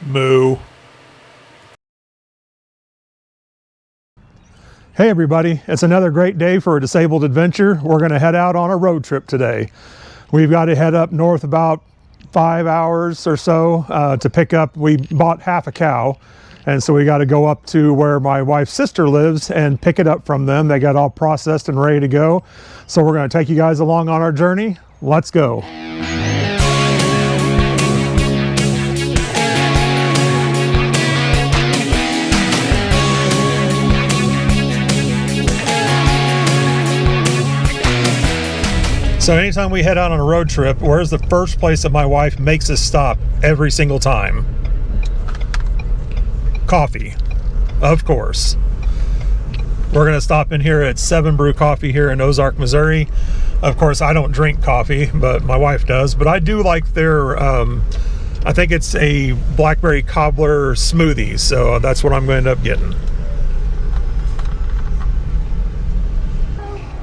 Moo. Hey everybody, it's another great day for a disabled adventure. We're going to head out on a road trip today. We've got to head up north about 5 hours or so to pick up, we bought half a cow, and so we got to go up to where my wife's sister lives and pick it up from them. They got all processed and ready to go. So we're going to take you guys along on our journey. Let's go. So anytime we head out on a road trip, where's the first place that my wife makes us stop every single time? Coffee, of course. We're gonna stop in here at Seven Brew Coffee here in Ozark, Missouri. Of course, I don't drink coffee, but my wife does. But I do like their, I think it's a blackberry cobbler smoothie. So that's what I'm going to end up getting.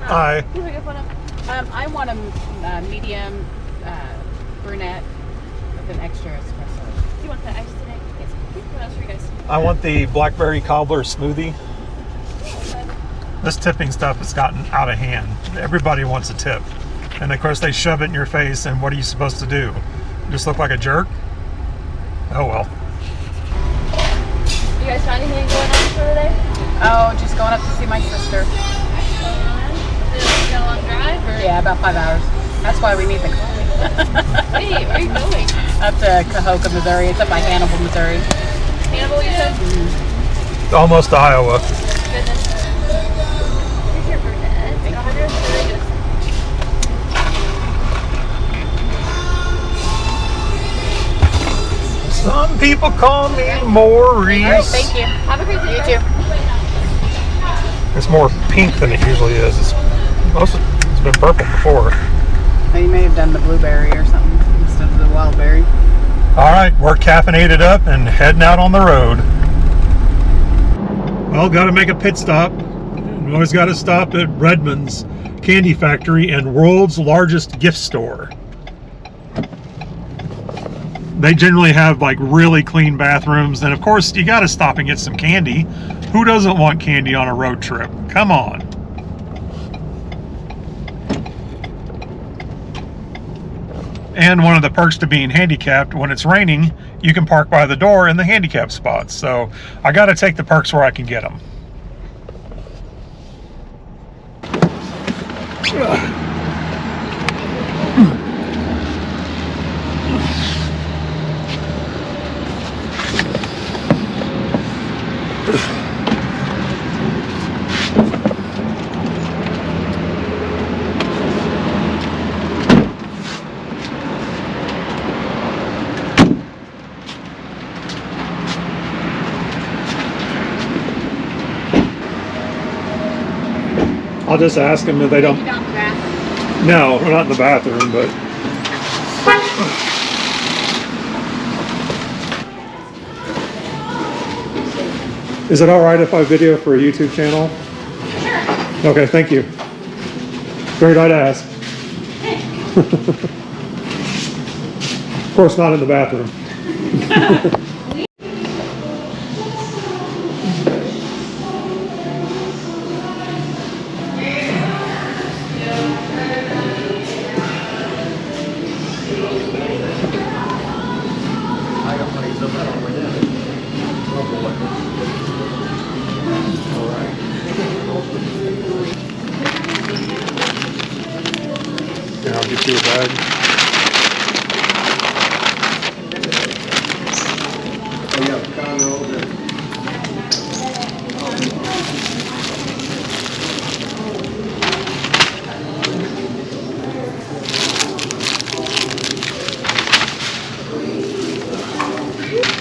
Hi. I want a medium brunette with an extra espresso. Do you want the iced today? Yes. What else for you guys? I want the blackberry cobbler smoothie. This tipping stuff has gotten out of hand. Everybody wants a tip. And of course they shove it in your face, and what are you supposed to do? Just look like a jerk? Oh well. You guys got anything going on for today? Oh, just going up to see my sister. Is it a long drive? Or? Yeah, about 5 hours. That's why we need the car. Hey, where are you going? Up to Kahoka, Missouri. It's up by Hannibal, Missouri. Hannibal, you said? Mm-hmm. Almost to Iowa. Goodness. Here's your brunette. Some people call me Maurice. All right, thank you. Have a great day. You too. It's more pink than it usually is. It's been purple before. Oh, you may have done the blueberry or something instead of the wild berry. All right, we're caffeinated up and heading out on the road. Well, got to make a pit stop. We always got to stop at Redmond's Candy Factory and world's largest gift store. They generally have like really clean bathrooms, and of course you got to stop and get some candy. Who doesn't want candy on a road trip? Come on. And one of the perks to being handicapped, when it's raining, you can park by the door in the handicap spots. So I got to take the perks where I can get them. I'll just ask them if they don't. No, we're not in the bathroom, but. Is it all right if I video for a YouTube channel? Sure. Okay, thank you. Figured I'd ask. Of course, not in the bathroom. I'll get you a bag.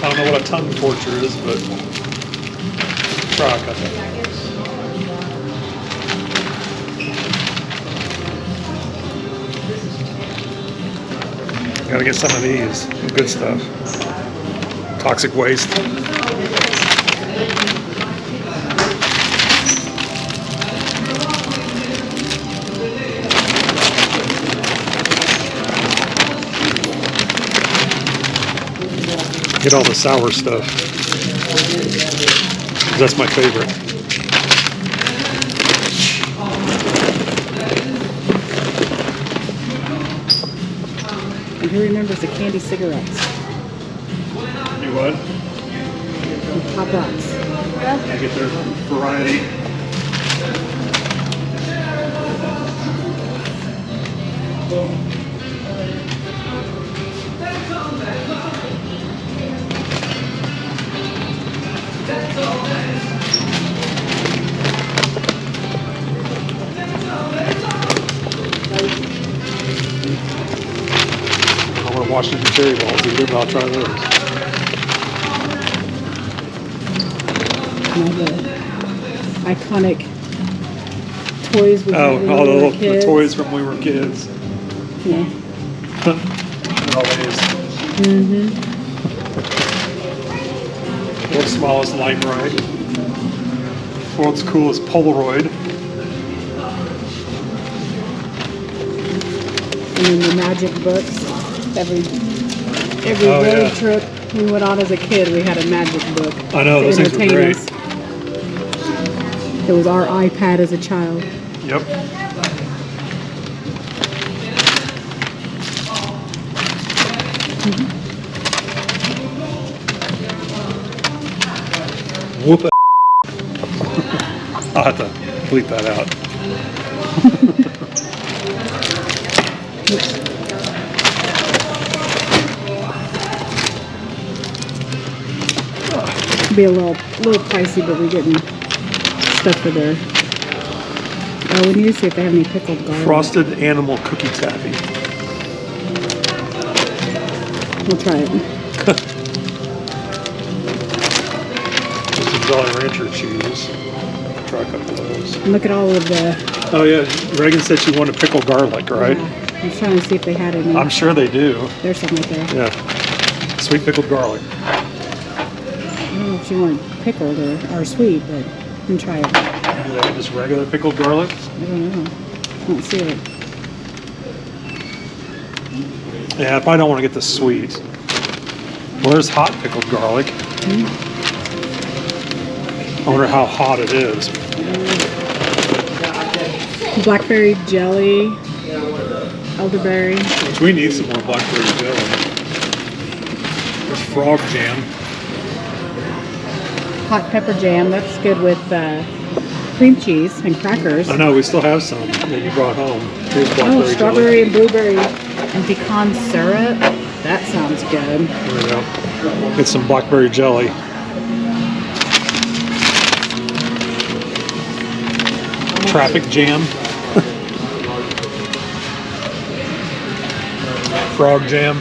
I don't know what a tongue torture is, but try a couple. Gotta get some of these. Good stuff. Toxic waste. Get all the sour stuff. That's my favorite. And who remembers the candy cigarettes? You what? And Pop Rocks. I get their variety. I want to Washington cherry balls either, but I'll try those. And all the iconic toys we had Oh, when all we were the kids. toys from when we were kids. Yeah. Always. Mm-hmm. World's smallest light ride. World's coolest Polaroid. And then the magic books. Every Oh, road yeah. trip we went on as a kid, we had a magic book. I know, to those things were entertain great. us. It was our iPad as a child. Yep. Whoop it. I'll have to bleep that out. Be a little pricey, but we're getting stuff for there. Oh, we need to see if they have any pickled garlic. Frosted animal cookie taffy. We'll try it. Just a Jolly Rancher cheese. Try a couple of those. And look at all of the... Oh yeah, Reagan said she wanted pickled garlic, right? Yeah, I was trying to see if they had any. I'm sure they do. There's some right there. Yeah. Sweet pickled garlic. I don't know if she wanted pickled or sweet, but we can try it. Do they have just regular pickled garlic? I don't know. I don't see it. Yeah, I probably don't want to get the sweet. Well, there's hot pickled garlic. I wonder how hot it is. Blackberry jelly, elderberry. We need some more blackberry jelly. There's frog jam. Hot pepper jam. That's good with cream cheese and crackers. I know, we still have some that you brought home. Here's blackberry Oh, strawberry jelly. and blueberry and pecan syrup. That sounds good. There we go. Get some blackberry jelly. Traffic jam. Frog jam.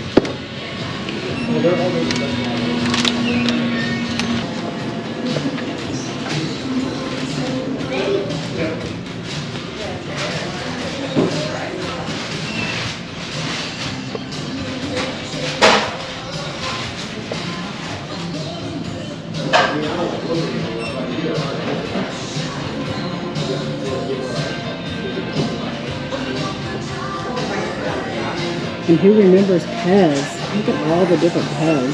And who remembers Pez? Look at all the different Pez.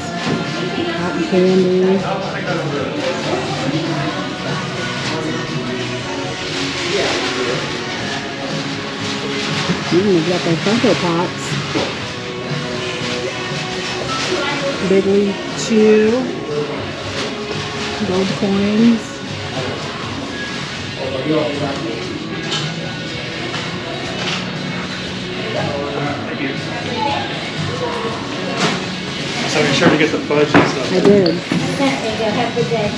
Cotton candy. They've got their Funko Pops. Bigly Chew. Gold coins. So be sure to get the fudge and stuff. I did. Have a good day.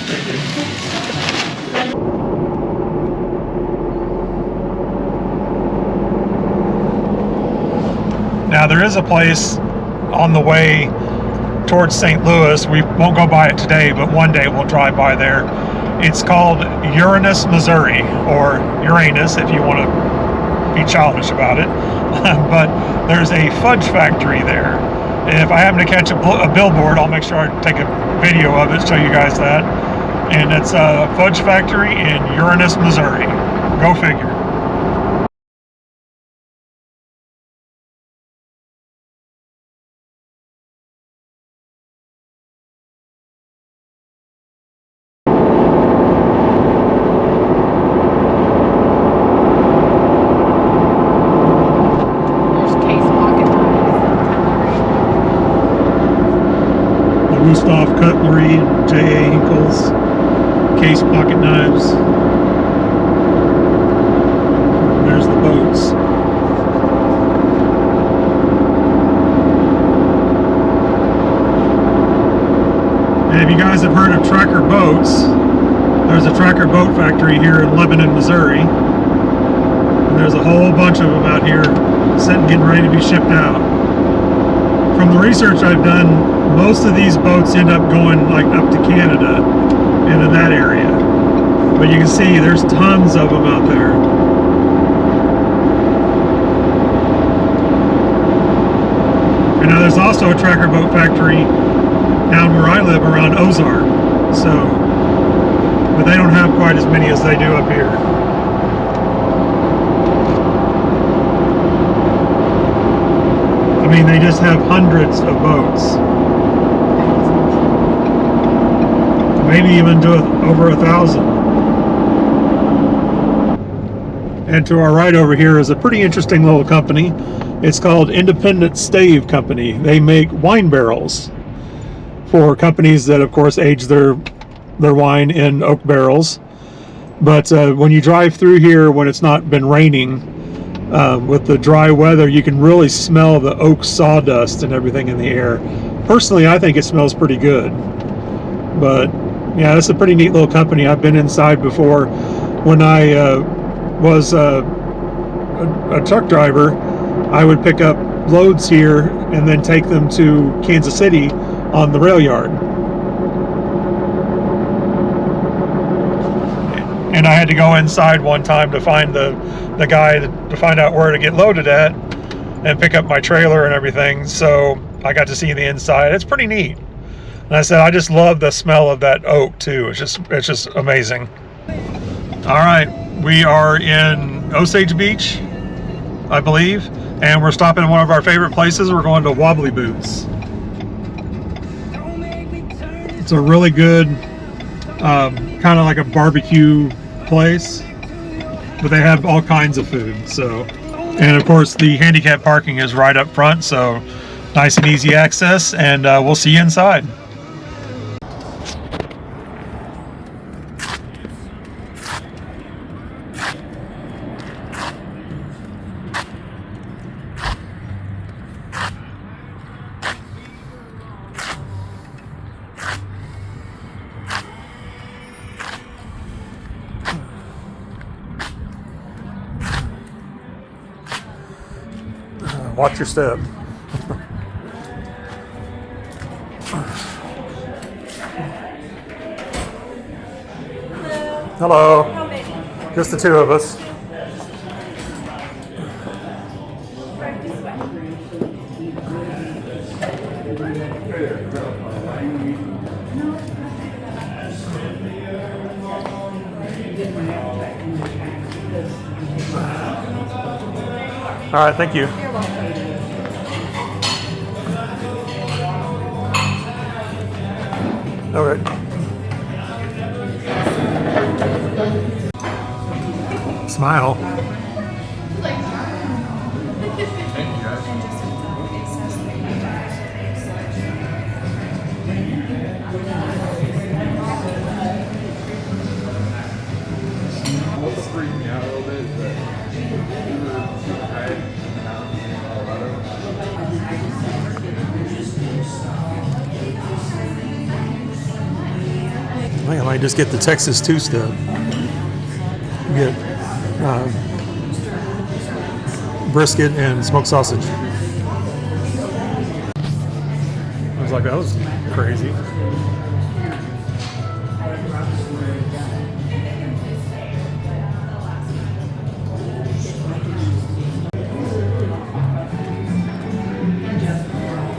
Now there is a place on the way towards St. Louis. We won't go by it today, but one day we'll drive by there. It's called Uranus, Missouri, or Uranus if you want to be childish about it. But there's a fudge factory there. And if I happen to catch a billboard, I'll make sure I take a video of it, show you guys that. And it's a fudge factory in Uranus, Missouri. Go figure. J.A. Hinkle's case pocket knives. There's the boats. And if you guys have heard of Tracker Boats, there's a Tracker Boat factory here in Lebanon, Missouri. And there's a whole bunch of them out here sitting, getting ready to be shipped out. From the research I've done, most of these boats end up going like up to Canada and in that area. But you can see there's tons of them out there. And now there's also a Tracker Boat factory down where I live around Ozark. So, but they don't have quite as many as they do up here. I mean, they just have hundreds of boats. Maybe even to over 1,000. And to our right over here is a pretty interesting little company. It's called Independent Stave Company. They make wine barrels for companies that, of course, age their wine in oak barrels. But when you drive through here, when it's not been raining, with the dry weather, you can really smell the oak sawdust and everything in the air. Personally, I think it smells pretty good. But yeah, it's a pretty neat little company. I've been inside before. When I was a truck driver, I would pick up loads here and then take them to Kansas City on the rail yard. And I had to go inside one time to find the guy to find out where to get loaded at and pick up my trailer and everything. So I got to see the inside. It's pretty neat. And I said, I just love the smell of that oak too. It's just amazing. All right, we are in Osage Beach, I believe, and we're stopping at one of our favorite places. We're going to Wobbly Boots. It's a really good, kind of like a barbecue place, but they have all kinds of food. So, and of course the handicap parking is right up front, so nice and easy access, and we'll see you inside. Watch your step. Hello. How many? Just the two of us. All right, thank you. You're welcome. Okay. Smile. I might just get the Texas two-step. Get brisket and smoked sausage. I was like, that was crazy.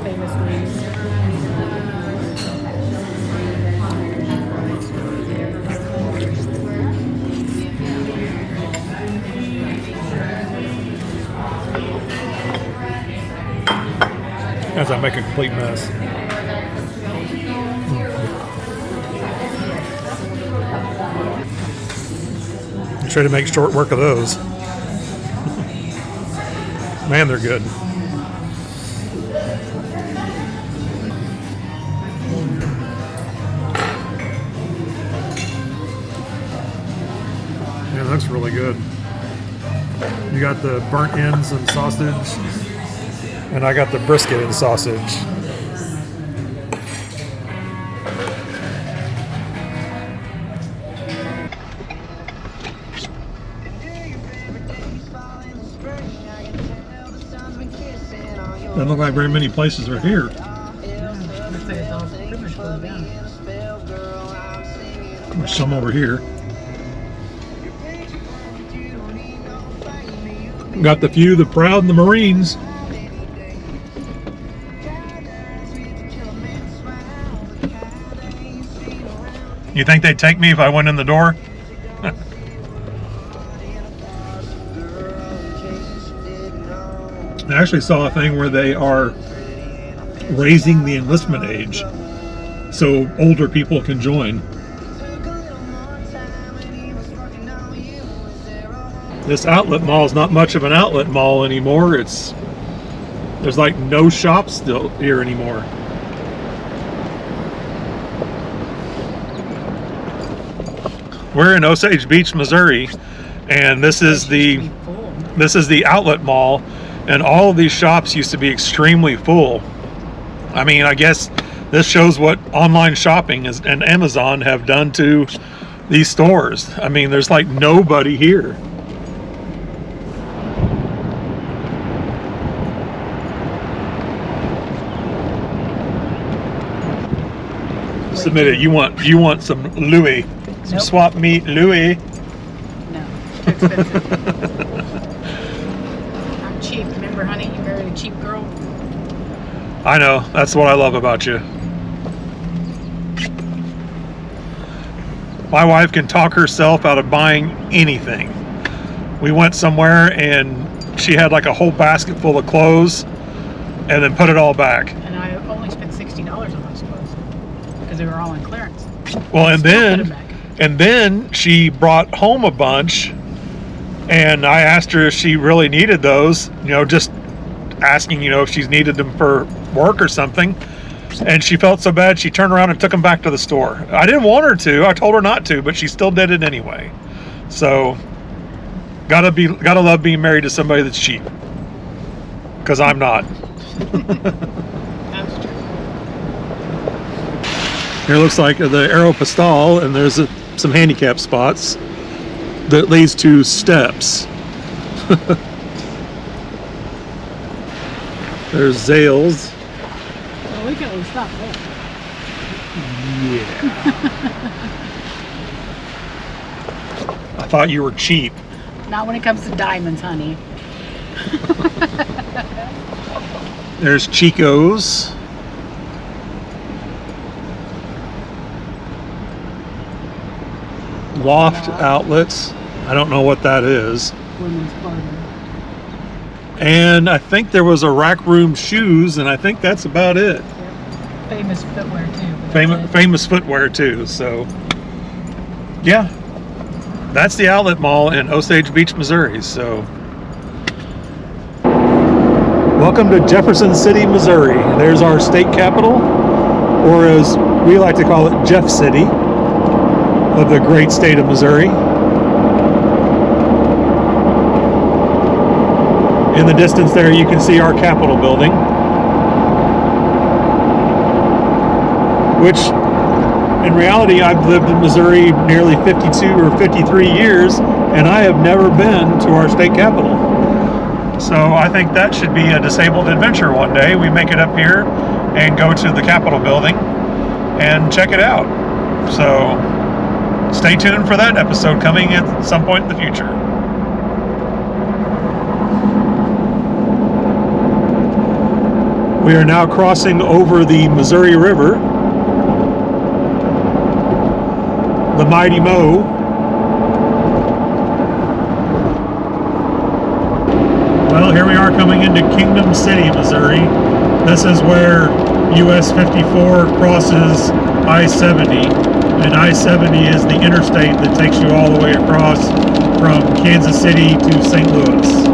Famous wings. As I make a complete mess. Try to make short work of those. Man, they're good. it looks really good. You got the burnt ends and sausage, and I got the brisket and sausage. Doesn't look like very many places are here. Looks like it's all pretty much closed down. There's some over here. Got the few, the proud, and the Marines. You think they'd take me if I went in the door? I actually saw a thing where they are raising the enlistment age so older people can join. This outlet mall is not much of an outlet mall anymore. There's like no shops still here anymore. We're in Osage Beach, Missouri, and this is the outlet mall, and all of these shops used to be extremely full. I mean, I guess this shows what online shopping and Amazon have done to these stores. I mean, there's like nobody here. Submit it. You want some Louis, some swap meat Louis? No, too expensive. I'm cheap. Remember, honey, you married a cheap girl. I know. That's what I love about you. My wife can talk herself out of buying anything. We went somewhere and she had like a whole basket full of clothes and then put it all back. And I only spent $60 on those clothes because they were all on clearance. Well, and then she brought home a bunch, and I asked her if she really needed those, just asking, if she's needed them for work or something. And she felt so bad, she turned around and took them back to the store. I didn't want her to. I told her not to, but she still did it anyway. So, gotta love being married to somebody that's cheap. Because I'm not. That's true. Here looks like the Aeropostale, and there's some handicap spots that leads to steps. There's Zales. Well, we can stop there. Yeah. I thought you were cheap. Not when it comes to diamonds, honey. There's Chico's. Loft outlets. I don't know what that is. Women's clothing. And I think there was a Rack Room Shoes, and I think that's about it. Yep. Famous footwear too. Famous footwear too. So, yeah, that's the outlet mall in Osage Beach, Missouri. So, welcome to Jefferson City, Missouri. There's our state capital, or as we like to call it, Jeff City, of the great state of Missouri. In the distance there, you can see our Capitol building, which in reality, I've lived in Missouri nearly 52 or 53 years, and I have never been to our state capitol. So I think that should be a disabled adventure one day. We make it up here and go to the Capitol building and check it out. So stay tuned for that episode coming at some point in the future. We are now crossing over the Missouri River, the Mighty Mo. Well, here we are coming into Kingdom City, Missouri. This is where US 54 crosses I-70, and I-70 is the interstate that takes you all the way across from Kansas City to St. Louis,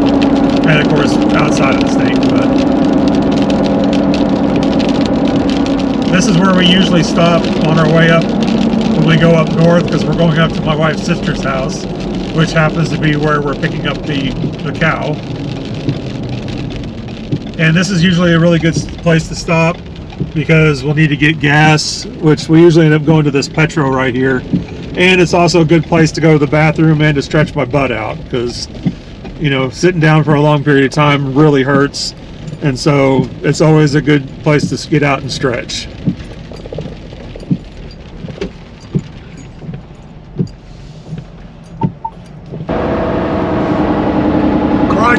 and of course outside of the state. But this is where we usually stop on our way up when we go up north, because we're going up to my wife's sister's house. which happens to be where we're picking up the cow. And this is usually a really good place to stop because we'll need to get gas, which we usually end up going to this Petro right here. And it's also a good place to go to the bathroom and to stretch my butt out because, you know, sitting down for a long period of time really hurts. And so it's always a good place to get out and stretch.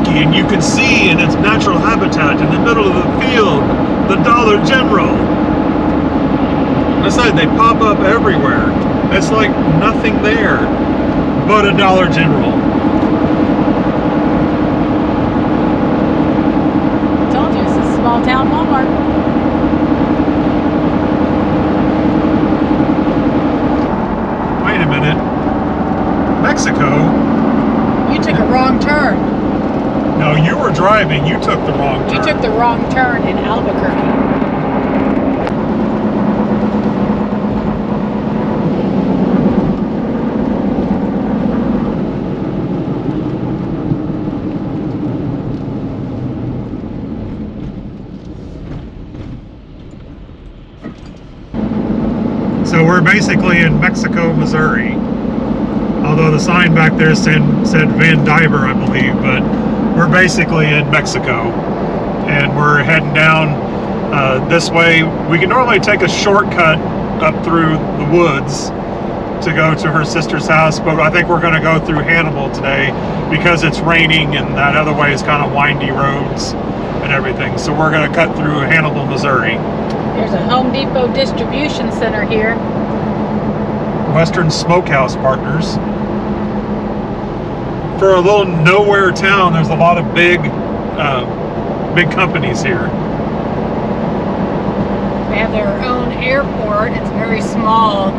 And you can see in its natural habitat in the middle of the field the Dollar General. I said they pop up everywhere. It's like nothing there but a Dollar General. I told you, it's a small town Walmart. Wait a minute. Mexico? You took a wrong turn. No, you were driving. You took the wrong turn. You took the wrong turn in Albuquerque. So we're basically in Mexico, Missouri. Although the sign back there said Van Diver, I believe, but we're basically in Mexico, and we're heading down this way. We can normally take a shortcut up through the woods to go to her sister's house, but I think we're going to go through Hannibal today because it's raining and that other way is kind of windy roads and everything. So we're going to cut through Hannibal, Missouri. There's a Home Depot distribution center here. Western Smokehouse Partners. For a little nowhere town, there's a lot of big companies here. They have their own airport. It's a very small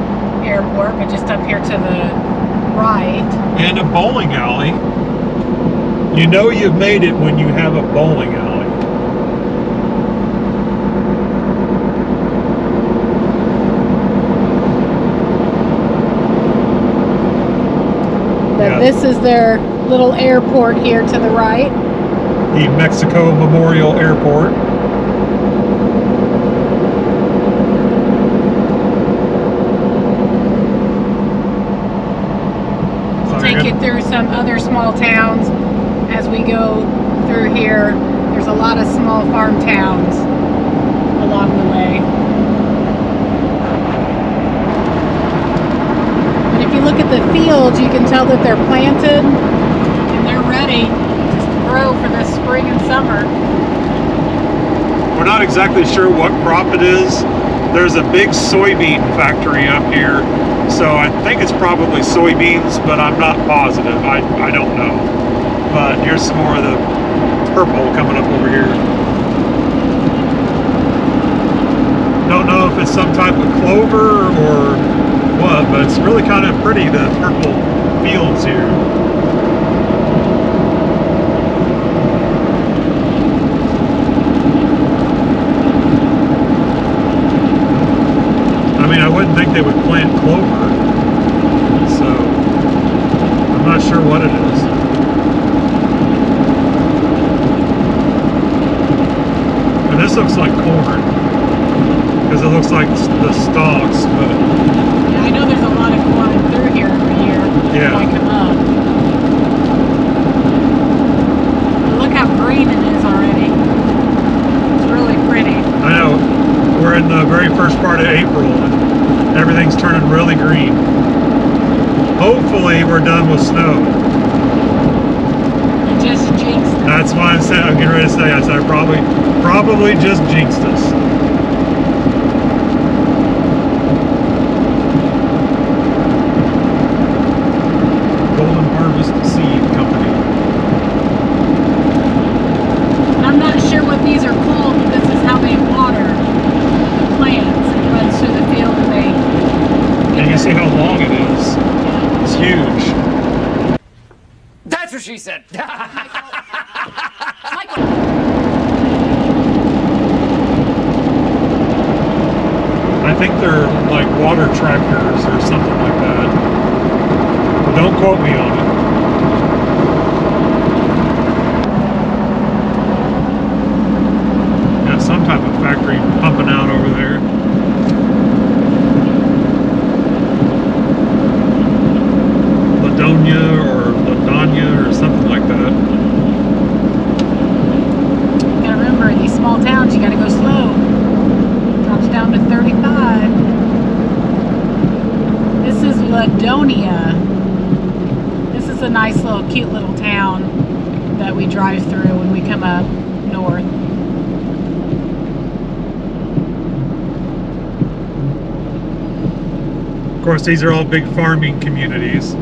airport, but just up here to the right. And a bowling alley. You know you've made it when you have a bowling alley. But this is their little airport here to the right. The Mexico Memorial Airport. We'll take you through some other small towns as we go through here. There's a lot of small farm towns along the way. If you look at the fields, you can tell that they're planted and they're ready to grow for the spring and summer. We're not exactly sure what crop it is. There's a big soybean factory up here, so I think it's probably soybeans, but I'm not positive. I don't know. But here's some more of the purple coming up over here. Don't know if it's some type of clover or what, but it's really kind of pretty, the purple fields here. I mean, I wouldn't think they would plant clover, so I'm not sure what it is. And this looks like corn, because it looks like the stalks, but I know there's a lot of corn through here every year. Yeah. When I come up. But look how green it is already. It's really pretty. I know. We're in the very first part of April and everything's turning really green. Hopefully we're done with snow. You just jinxed it. That's why I'm getting ready to say, I said I probably just jinxed us. Seed company. I'm not sure what these are called, but this is how they water the plants. It runs through the field and they... And you can see how long it is. It's huge. That's what she said. I think they're like water tractors or something like that. But don't quote me on it. small towns, you gotta go slow. Drops down to 35. This is Ladonia. This is a nice little, cute little town that we drive through when we come up north. Of course, these are all big farming communities.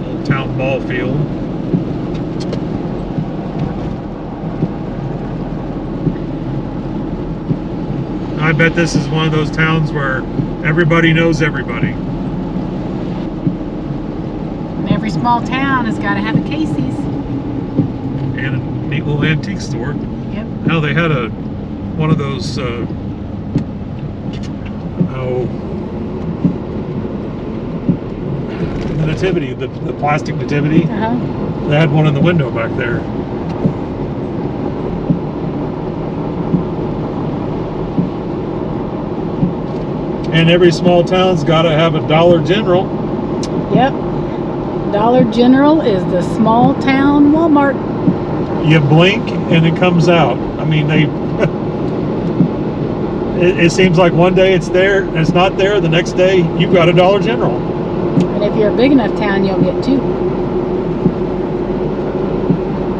Old town ball field. I bet this is one of those towns where everybody knows everybody. And every small town has got to have a Casey's. And a neat little antique store. Yep. Now they had one of those the nativity, the plastic nativity. They had one in the window back there. And every small town's got to have a Dollar General. Yep. Dollar General is the small town Walmart. You blink and it comes out. I mean, it seems like one day it's there and it's not there. The next day you've got a Dollar General. And if you're a big enough town, you'll get two.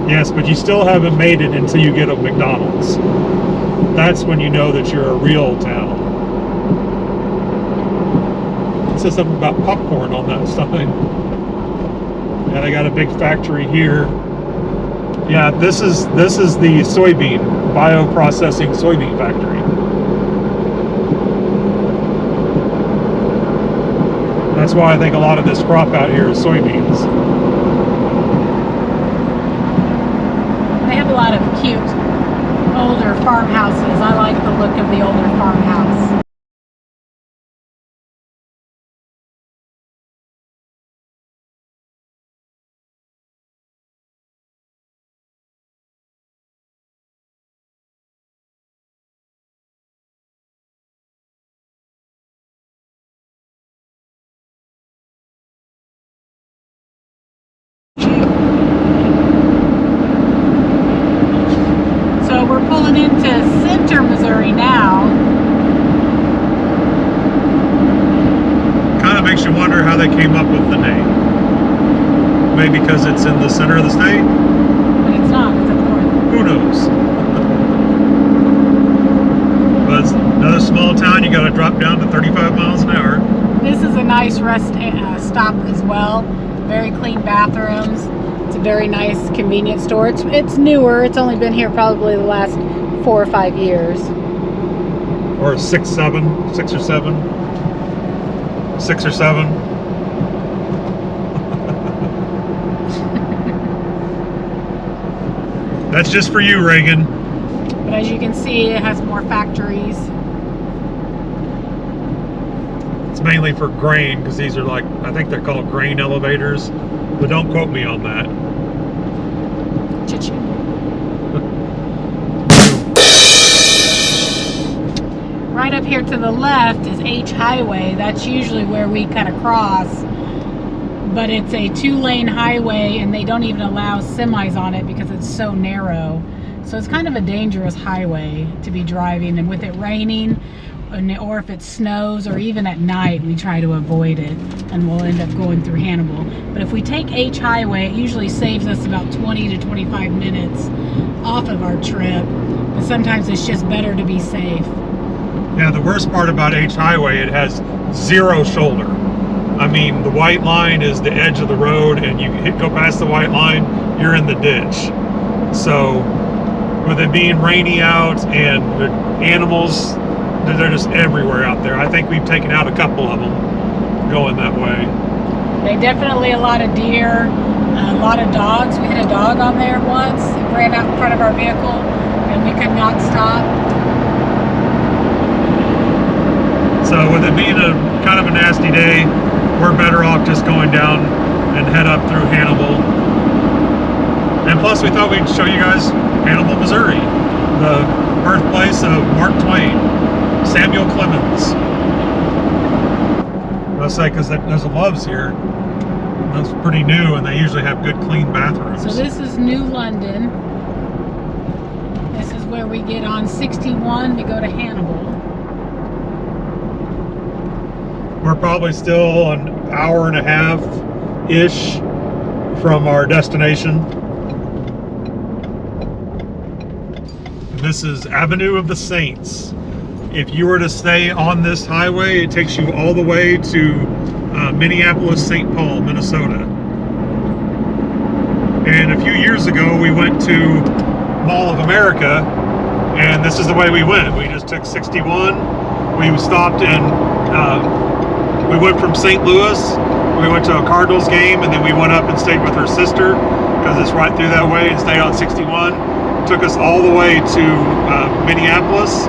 Yes, but you still haven't made it until you get a McDonald's. That's when you know that you're a real town. It says something about popcorn on that sign. And I got a big factory here. Yeah, this is the soybean, bioprocessing soybean factory. That's why I think a lot of this crop out here is soybeans. They have a lot of cute older farmhouses. I like the look of the older farmhouse. So we're pulling into Center, Missouri now. Kind of makes you wonder how they came up with the name. Maybe because it's in the center of the state? But it's not, it's up north. Who knows? But it's another small town, you got to drop down to 35 miles an hour. This is a nice rest stop as well. Very clean bathrooms. It's a very nice convenience store. It's newer. It's only been here probably the last 4 or 5 years. Or 6 or 7. That's just for you, Reagan. But as you can see, it has more factories. It's mainly for grain, because these are like, I think they're called grain elevators, but don't quote me on that. Cha-ching. Right up here to the left is H Highway. That's usually where we kind of cross. But it's a 2-lane highway and they don't even allow semis on it because it's so narrow. So it's kind of a dangerous highway to be driving, and with it raining or if it snows or even at night, we try to avoid it and we'll end up going through Hannibal. But if we take H Highway, it usually saves us about 20 to 25 minutes off of our trip. But sometimes it's just better to be safe. Yeah, the worst part about H Highway, it has 0 shoulder. I mean, the white line is the edge of the road, and you go past the white line, you're in the ditch. So, with it being rainy out and the animals, they're just everywhere out there. I think we've taken out a couple of them going that way. They definitely a lot of deer, a lot of dogs. We hit a dog on there once. It ran out in front of our vehicle, and we could not stop. So with it being a kind of a nasty day, we're better off just going down and head up through Hannibal. And plus we thought we'd show you guys Hannibal, Missouri, the birthplace of Mark Twain, Samuel Clemens. Let's say, because there's a Love's here. That's pretty new, and they usually have good, clean bathrooms. So this is New London. This is where we get on 61 to go to Hannibal. We're probably still an hour and a half-ish from our destination. This is Avenue of the Saints. If you were to stay on this highway, it takes you all the way to Minneapolis, St. Paul, Minnesota. And a few years ago, we went to Mall of America, and this is the way we went. We just took 61. We stopped and we went from St. Louis. We went to a Cardinals game, and then we went up and stayed with her sister because it's right through that way, and stayed on 61. Took us all the way to Minneapolis,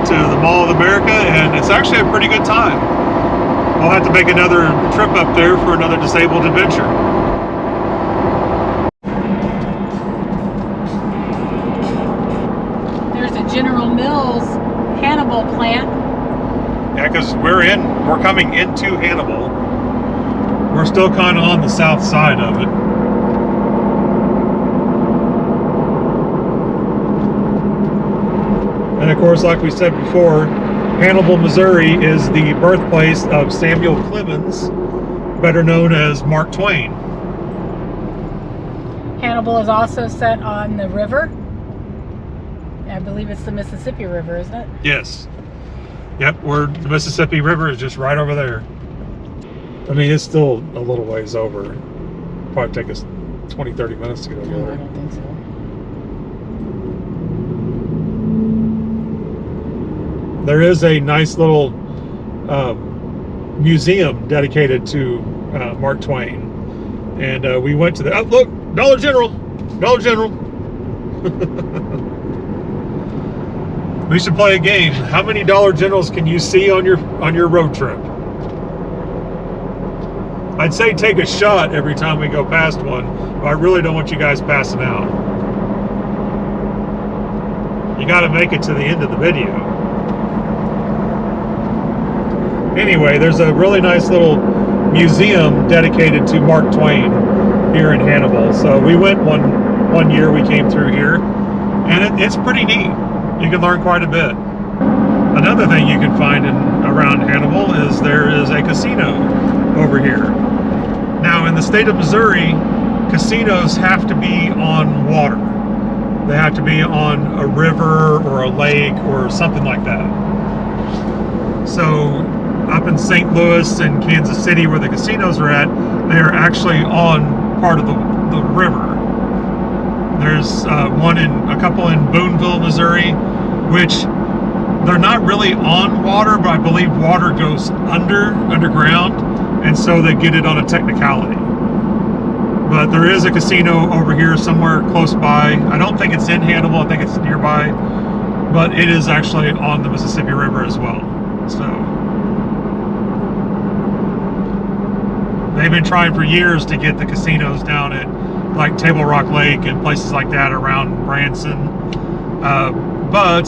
to the Mall of America, and it's actually a pretty good time. I'll have to make another trip up there for another disabled adventure. There's a General Mills Hannibal plant. Yeah, because we're coming into Hannibal. We're still kind of on the south side of it. And of course, like we said before, Hannibal, Missouri is the birthplace of Samuel Clemens, better known as Mark Twain. Hannibal is also set on the river. I believe it's the Mississippi River, isn't it? Yes. Yep, the Mississippi River is just right over there. I mean, it's still a little ways over. Probably take us 20, 30 minutes to get over No, there. I don't think so. There is a nice little museum dedicated to Mark Twain. And we went to the, oh look, Dollar General. We should play a game. How many Dollar Generals can you see on your road trip? I'd say take a shot every time we go past one, but I really don't want you guys passing out. You got to make it to the end of the video. Anyway, there's a really nice little museum dedicated to Mark Twain here in Hannibal. So we went one year, we came through here, and it's pretty neat. You can learn quite a bit. Another thing you can find around Hannibal is there is a casino over here. Now, in the state of Missouri, casinos have to be on water. They have to be on a river or a lake or something like that. So up in St. Louis and Kansas City, where the casinos are at, they are actually on part of the river. There's a couple in Boonville, Missouri, which they're not really on water, but I believe water goes underground, and so they get it on a technicality. But there is a casino over here somewhere close by. I don't think it's in Hannibal, I think it's nearby, but it is actually on the Mississippi River as well. So they've been trying for years to get the casinos down at like Table Rock Lake and places like that around Branson, but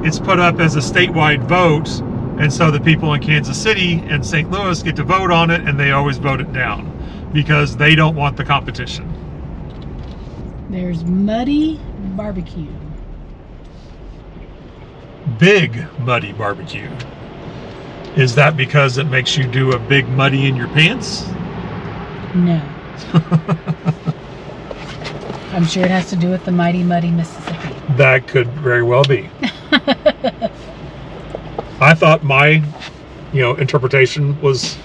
it's put up as a statewide vote, and so the people in Kansas City and St. Louis get to vote on it, and they always vote it down because they don't want the competition. There's Muddy Barbecue. Big Muddy Barbecue. Is that because it makes you do a big muddy in your pants? No. I'm sure it has to do with the mighty muddy Mississippi. That could very well be. I thought my, interpretation was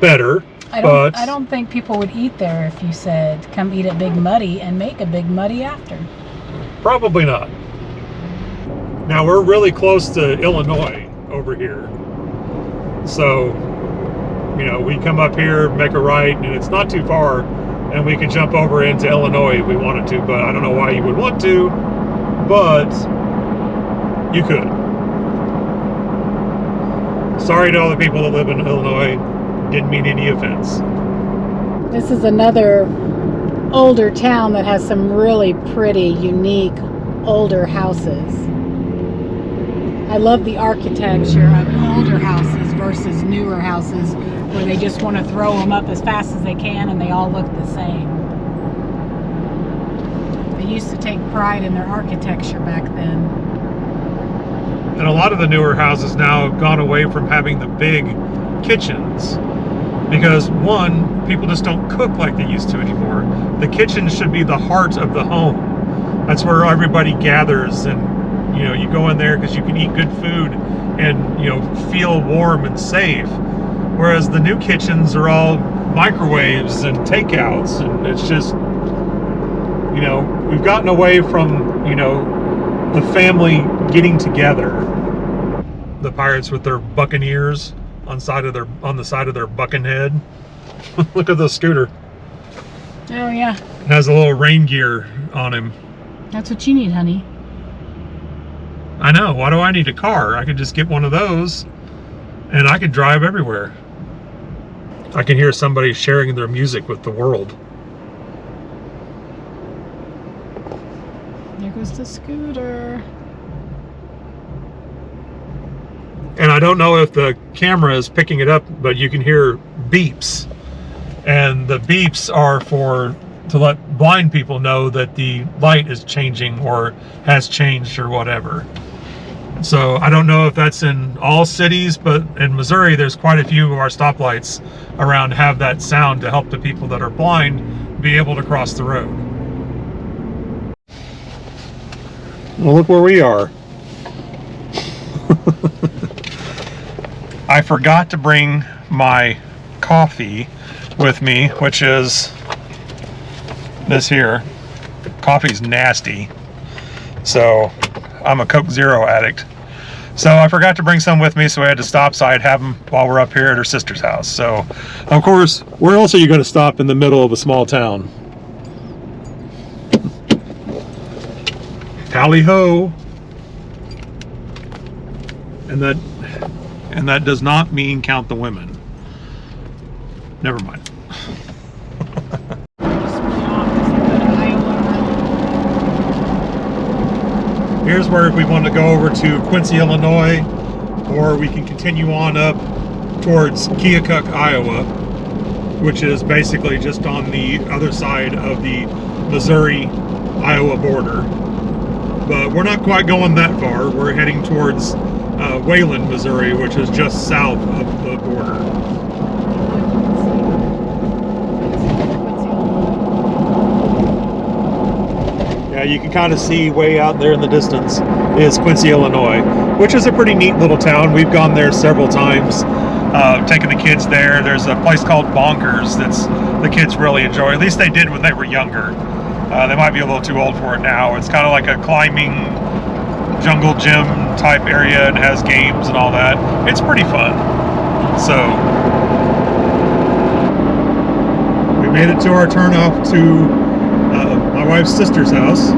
better. I don't think people would eat there if you said, come eat at Big Muddy and make a Big Muddy after. Probably not. Now we're really close to Illinois over here. So, we come up here, make a right, and it's not too far, and we can jump over into Illinois if we wanted to, but I don't know why you would want to, but you could. Sorry to all the people that live in Illinois. Didn't mean any offense. This is another older town that has some really pretty, unique, older houses. I love the architecture of older houses versus newer houses where they just want to throw them up as fast as they can and they all look the same. They used to take pride in their architecture back then. And a lot of the newer houses now have gone away from having the big kitchens. Because one, people just don't cook like they used to anymore. The kitchen should be the heart of the home. That's where everybody gathers, and you know, you go in there because you can eat good food and, you know, feel warm and safe. Whereas the new kitchens are all microwaves and takeouts, and it's just, you know, we've gotten away from, you know, the family getting together. The pirates with their buccaneers on the side of their bucking head. Look at the scooter. Oh yeah. It has a little rain gear on him. That's what you need, honey. I know. Why do I need a car? I could just get one of those and I could drive everywhere. I can hear somebody sharing their music with the world. There goes the scooter. And I don't know if the camera is picking it up, but you can hear beeps. And the beeps are to let blind people know that the light is changing or has changed or whatever. So I don't know if that's in all cities, but in Missouri, there's quite a few of our stoplights around have that sound to help the people that are blind be able to cross the road. Well, look where we are. I forgot to bring my coffee with me, which is this here. Coffee's nasty. So I'm a Coke Zero addict. So I forgot to bring some with me, so I had to stop so I'd have them while we're up here at her sister's house. So, of course, where else are you going to stop in the middle of a small town? Tally ho! And that does not mean count the women. Never mind. Here's where if we want to go over to Quincy, Illinois, or we can continue on up towards Keokuk, Iowa, which is basically just on the other side of the Missouri-Iowa border. But we're not quite going that far. We're heading towards Wayland, Missouri, which is just south of the border. Yeah, you can kind of see way out there in the distance is Quincy, Illinois, which is a pretty neat little town. We've gone there several times, taking the kids there. There's a place called Bonkers that's the kids really enjoy. At least they did when they were younger. They might be a little too old for it now. It's kind of like a climbing jungle gym type area and has games and all that. It's pretty fun. So we made it to our turnoff to my wife's sister's house.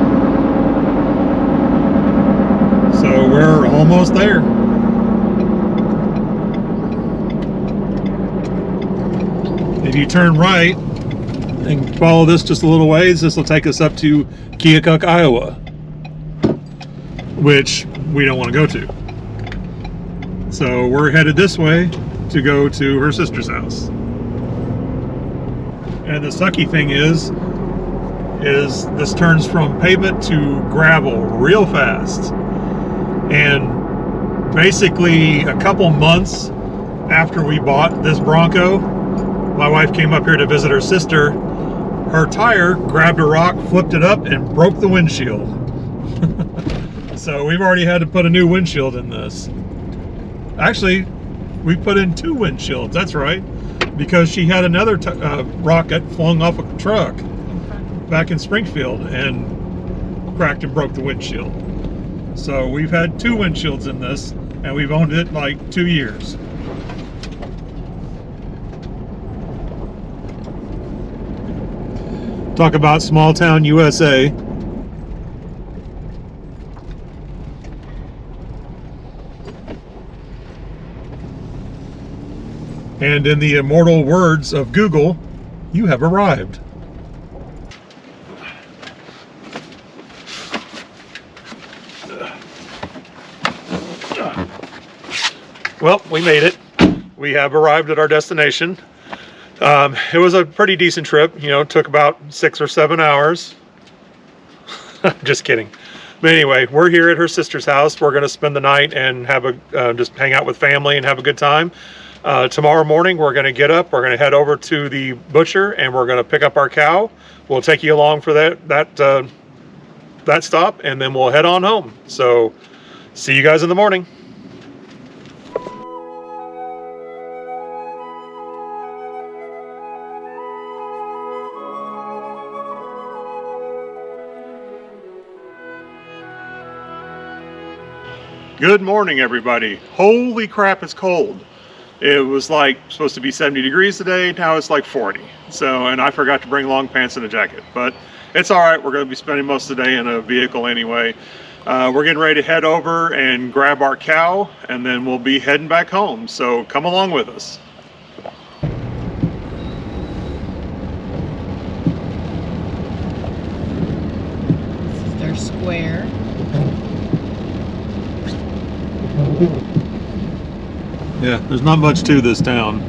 So we're almost there. If you turn right and follow this just a little ways, this will take us up to Keokuk, Iowa, which we don't want to go to. So we're headed this way to go to her sister's house. And the sucky thing is this turns from pavement to gravel real fast. And basically a couple months after we bought this Bronco, my wife came up here to visit her sister. Her tire grabbed a rock, flipped it up, and broke the windshield. So we've already had to put a new windshield in this. Actually, we put in 2 windshields, that's right, because she had another rock that flung off a truck back in Springfield and cracked and broke the windshield. So we've had 2 windshields in this, and we've owned it like 2 years. Talk about small town USA. And in the immortal words of Google, you have arrived. Well, we made it. we have arrived at our destination. It was a pretty decent trip. You know, took about 6 or 7 hours. Just kidding. But anyway, we're here at her sister's house. We're going to spend the night and have a just hang out with family and have a good time. Tomorrow morning, we're going to get up. We're going to head over to the butcher and we're going to pick up our cow. We'll take you along for that stop, and then we'll head on home. So, see you guys in the morning. Good morning, everybody. Holy crap, it's cold. It was like supposed to be 70 degrees today. Now it's like 40. So, and I forgot to bring long pants and a jacket, but it's all right. We're going to be spending most of the day in a vehicle anyway. We're getting ready to head over and grab our cow, and then we'll be heading back home. So come along with us. This is their square. Yeah, there's not much to this town.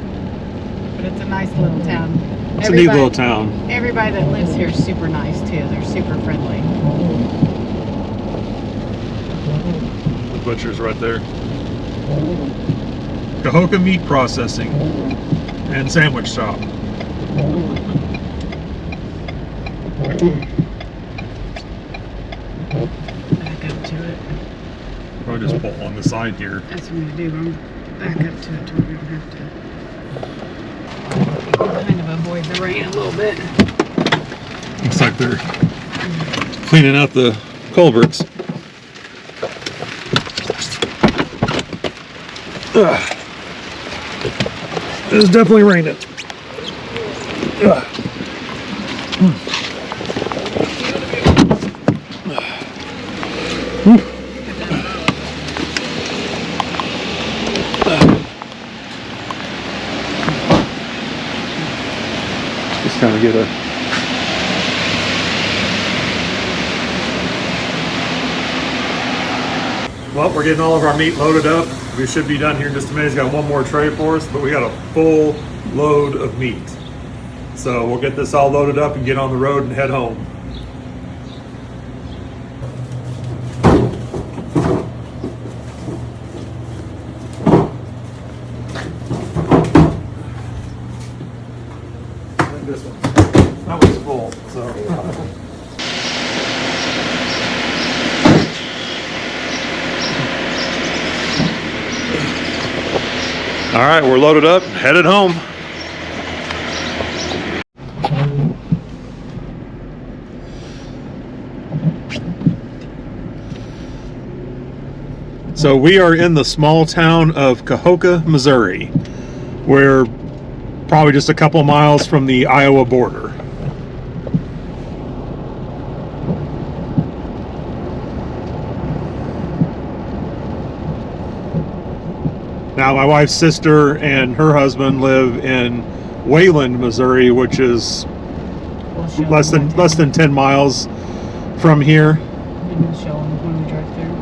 But it's a nice little town. It's a neat little town. Everybody that lives here is super nice too. They're super friendly. The butcher's right there. Kahoka Meat Processing and Sandwich Shop. Back up to it. I'll just pull on the side here. That's what I'm going to do. I'm back up to it to where we don't have to kind of avoid the rain a little bit. Looks like they're cleaning out the culverts. It's definitely raining. Just kind of get a Well, we're getting all of our meat loaded up. We should be done here in just a minute. He's got one more tray for us, but we got a full load of meat. So we'll get this all loaded up and get on the road and head home. This one. That one's full, so. All right, we're loaded up, headed home. So we are in the small town of Kahoka, Missouri. We're probably just a couple miles from the Iowa border. Now, my wife's sister and her husband live in Wayland, Missouri, which is less than 10 miles from here. Maybe we'll show them when we drive through.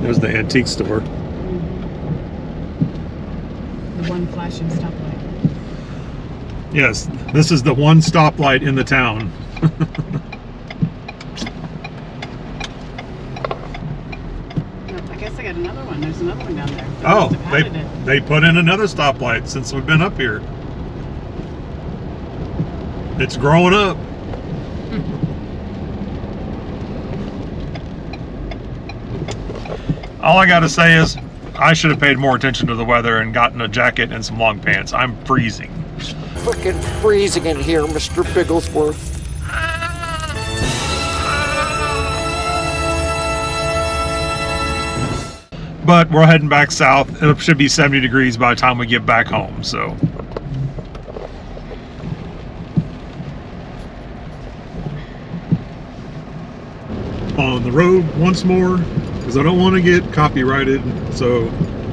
There's the antique store. The one flashing stoplight. Yes, this is the one stoplight in the town. I got another one. There's another one down there. Oh, they put in another stoplight since we've been up here. It's growing up. All I gotta say is I should have paid more attention to the weather and gotten a jacket and some long pants. I'm freezing. Frickin' freezing in here, Mr. Bigglesworth. But we're heading back south. It should be 70 degrees by the time we get back home, so. On the road once more, because I don't want to get copyrighted, so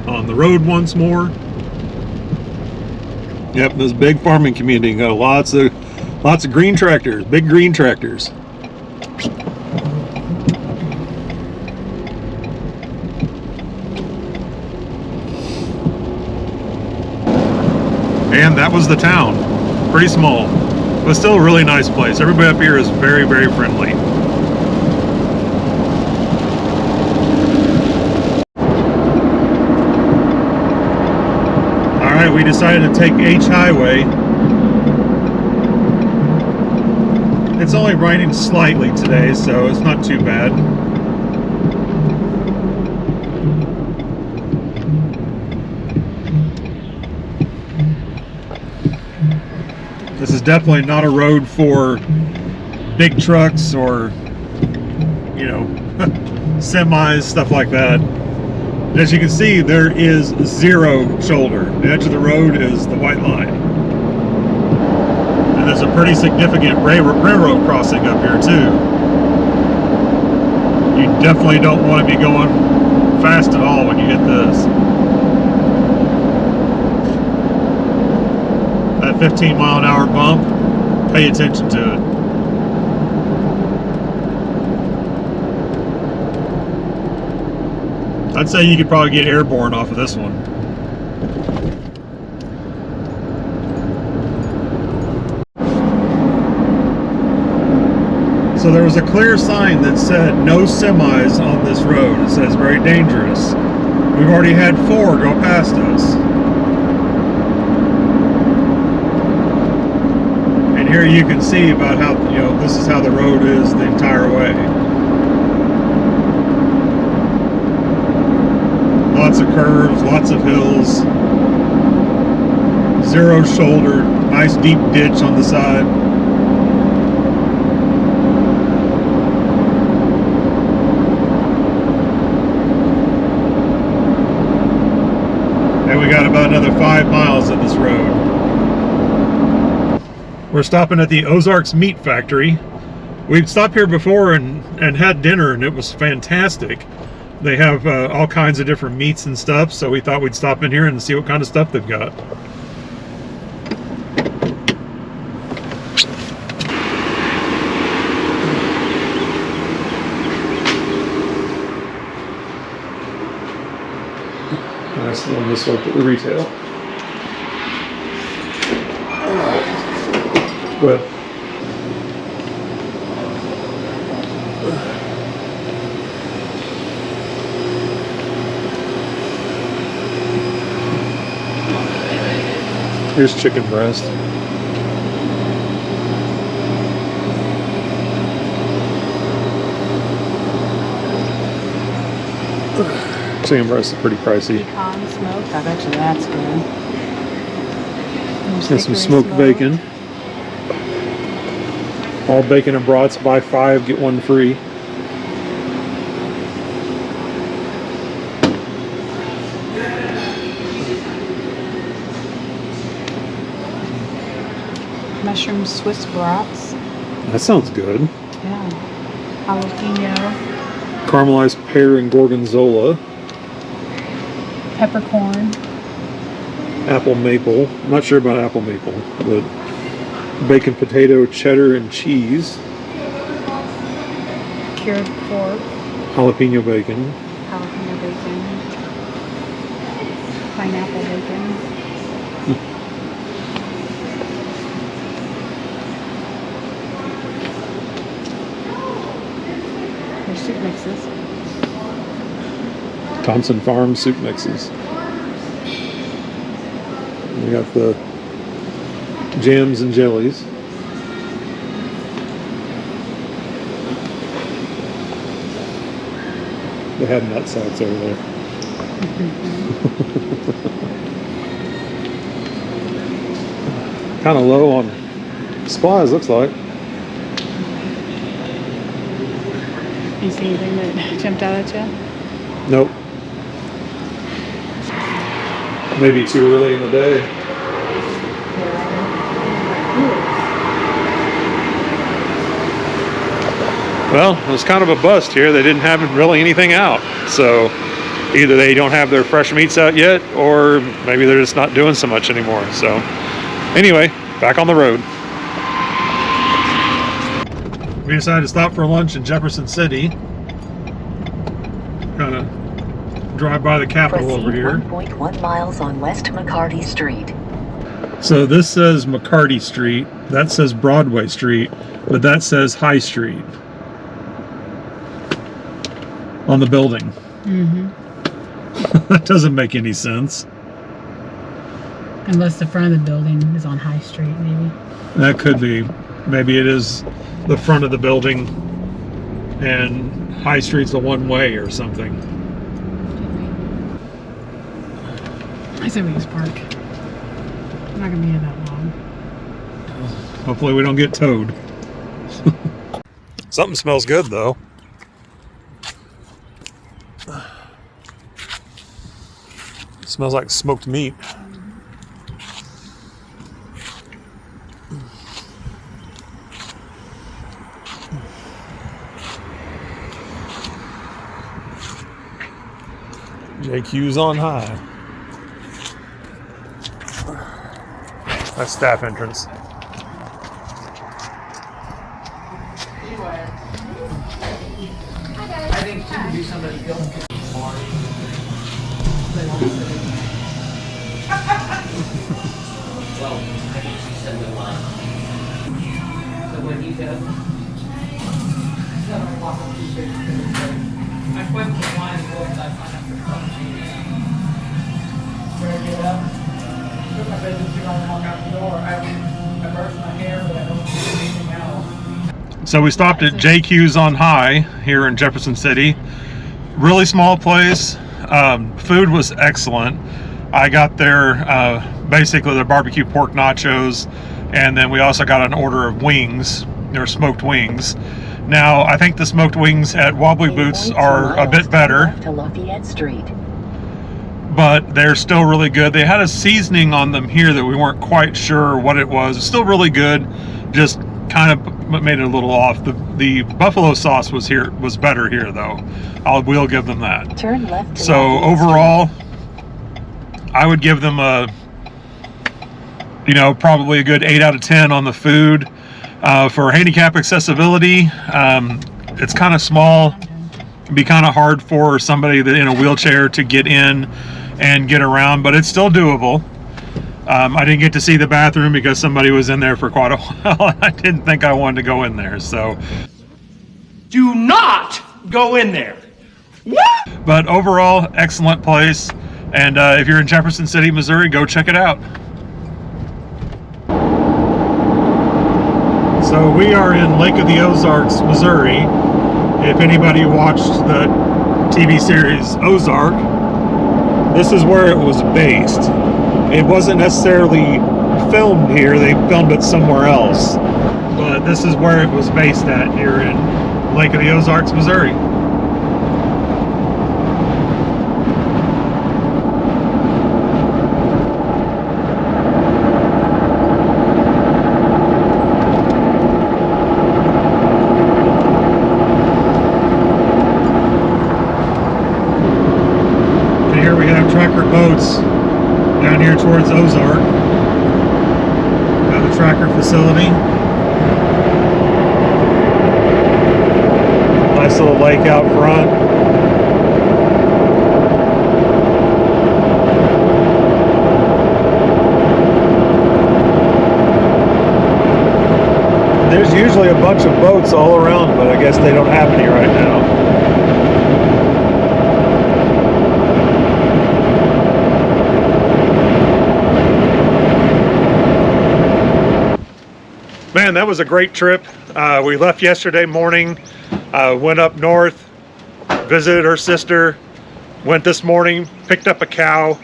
on the road once more. Yep, this big farming community got lots of green tractors, big green tractors. And that was the town. Pretty small, but still a really nice place. Everybody up here is very, very friendly. Alright, we decided to take H Highway. It's only raining slightly today, so it's not too bad. This is definitely not a road for big trucks or, you know, semis, stuff like that. And as you can see, there is zero shoulder. The edge of the road is the white line. And there's a pretty significant railroad crossing up here too. You definitely don't want to be going fast at all when you hit this. That 15-mile-an-hour bump, pay attention to it. I'd say you could probably get airborne off of this one. So there was a clear sign that said no semis on this road. It says very dangerous. We've already had 4 go past us. And here you can see about how, you know, this is how the road is the entire way. Lots of curves, lots of hills, zero shoulder, nice deep ditch on the side. And we got about another 5 miles of this road. We're stopping at the Ozark's Meat Factory. We've stopped here before and had dinner, and it was fantastic. They have all kinds of different meats and stuff, so we thought we'd stop in here and see what kind of stuff they've got. Nice little this up at the retail. But here's chicken breast. Chicken breast is pretty pricey. Pecan smoked. I bet you that's good. Got some smoked bacon. All bacon and brats, buy 5, get 1 free. Mushroom Swiss brats. That sounds good. Yeah. Jalapeno. Caramelized pear and gorgonzola. Peppercorn. Apple maple. I'm not sure about apple maple, but bacon, potato, cheddar, and cheese. Cured pork. Jalapeno bacon. Jalapeno bacon. Pineapple bacon. There's soup mixes. Thompson Farm soup mixes. We got the jams and jellies. They had nut sacks over there. Kind of low on supplies, looks like. You see anything that jumped out at you? Nope. Maybe too early in the day. Well, it was kind of a bust here. They didn't have really anything out. So either they don't have their fresh meats out yet, or maybe they're just not doing so much anymore. So anyway, back on the road. We decided to stop for lunch in Jefferson City. Kind of drive by the Capitol over here. 1.1 miles on West McCarty Street. So this says McCarty Street, that says Broadway Street, but that says High Street on the building. That doesn't make any sense. Unless the front of the building is on High Street, maybe. That could be. Maybe it is the front of the building and High Street's a one-way or something. I said we just park. I'm not gonna be here that long. Hopefully we don't get towed. Something smells good though. It smells like smoked meat. JQ's on high. That's staff entrance. I think she could do somebody else. Well, I think she said the line. So when he does, 7 o'clock on Tuesday, I went to the line and looked, I signed up for something. When I get up, put my business suit on and walk out the door, I brushed my hair, but I don't do anything else. So we stopped at JQ's on High here in Jefferson City. Really small place. Food was excellent. I got their basically their barbecue pork nachos, and then we also got an order of wings, their smoked wings. Now I think the smoked wings at Wobbly Boots are a bit better, to Lafayette Street. but they're still really good. They had a seasoning on them here that we weren't quite sure what it was. It's still really good, just kind of made it a little off. The buffalo sauce was better here though. We'll give them that. Turn left to So Lafayette overall, I would give them a, probably a good 8 out of 10 on the food. For handicap accessibility, it's kind of small. It'd be kind of hard for somebody that in a wheelchair to get in and get around, but it's still doable. I didn't get to see the bathroom because somebody was in there for quite a while. I didn't think I wanted to go in there, so. Do not go in there. What? But overall, excellent place. And if you're in Jefferson City, Missouri, go check it out. So we are in Lake of the Ozarks, Missouri. If anybody watched the TV series Ozark, this is where it was based. It wasn't necessarily filmed here, they filmed it somewhere else. But this is where it was based at, here in Lake of the Ozarks, Missouri. Here we have tracker boats down here towards Ozark. Got the tracker facility. Nice little lake out front. There's usually a bunch of boats all around, but I guess they don't have any right now. Man, that was a great trip. We left yesterday morning, went up north, visited her sister, went this morning, picked up a cow.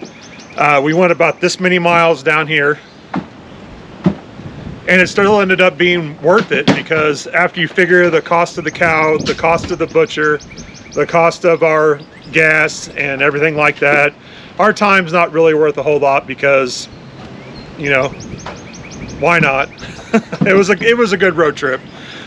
We went about this many miles down here, and it still ended up being worth it, because after you figure the cost of the cow, the cost of the butcher, the cost of our gas and everything like that, our time's not really worth a whole lot, because, why not? It was a good road trip,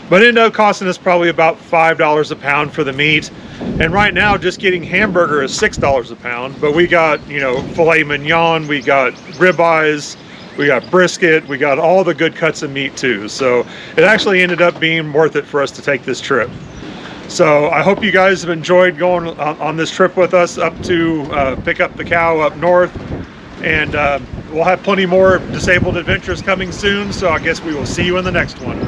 but it ended up costing us probably about $5 a pound for the meat. And right now, just getting hamburger is $6 a pound. But we got, filet mignon, we got ribeyes, we got brisket, we got all the good cuts of meat too. So it actually ended up being worth it for us to take this trip. So I hope you guys have enjoyed going on this trip with us up to pick up the cow up north. And we'll have plenty more disabled adventures coming soon, so I guess we will see you in the next one.